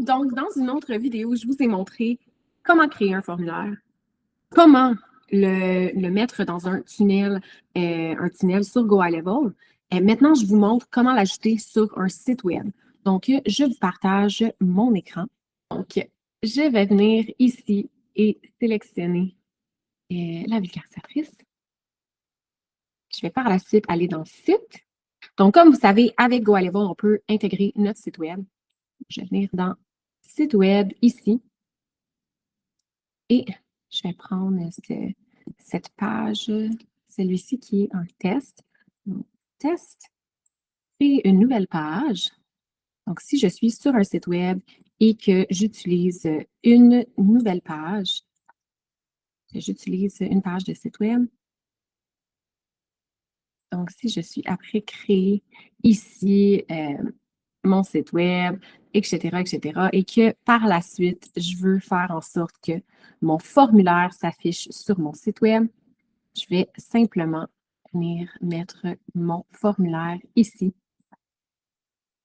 Donc, dans une autre vidéo, je vous ai montré comment créer un formulaire, comment le mettre dans un tunnel sur GoHighLevel. Maintenant, je vous montre comment l'ajouter sur un site web. Donc, je vous partage mon écran. Donc, je vais venir ici et sélectionner la vulgarisatrice. Je vais par la suite aller dans Site. Donc, comme vous savez, avec GoHighLevel, on peut intégrer notre site web. Je vais venir dans Site web ici. Et je vais prendre cette page, celui-ci qui est un test. Donc, test, créer une nouvelle page. Donc, si je suis sur un site web et que j'utilise une nouvelle page, j'utilise une page de site web. Donc, si je suis après créer ici mon site web, etc., et que par la suite, je veux faire en sorte que mon formulaire s'affiche sur mon site web, je vais simplement venir mettre mon formulaire ici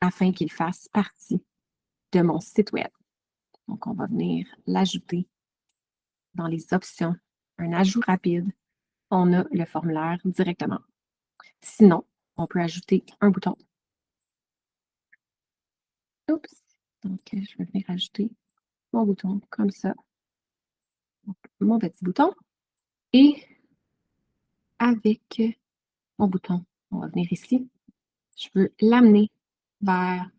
afin qu'il fasse partie de mon site web. Donc, on va venir l'ajouter dans les options. Un ajout rapide, on a le formulaire directement. Sinon, on peut ajouter un bouton. Oups! Donc, je vais venir ajouter mon bouton comme ça. Donc, mon petit bouton. Et avec mon bouton, on va venir ici. Je veux l'amener vers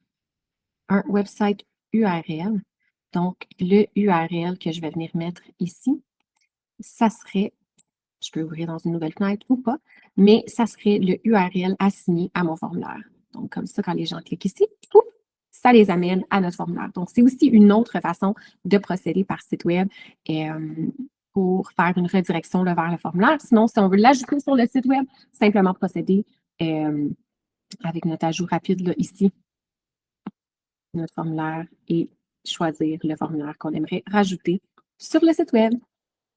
un website URL. Donc, le URL que je vais venir mettre ici, ça serait, je peux ouvrir dans une nouvelle fenêtre ou pas, mais ça serait le URL assigné à mon formulaire. Donc, comme ça, quand les gens cliquent ici, ça les amène à notre formulaire. Donc, c'est aussi une autre façon de procéder par site web pour faire une redirection là, vers le formulaire. Sinon, si on veut l'ajouter sur le site web, simplement procéder avec notre ajout rapide là, ici, notre formulaire et choisir le formulaire qu'on aimerait rajouter sur le site web.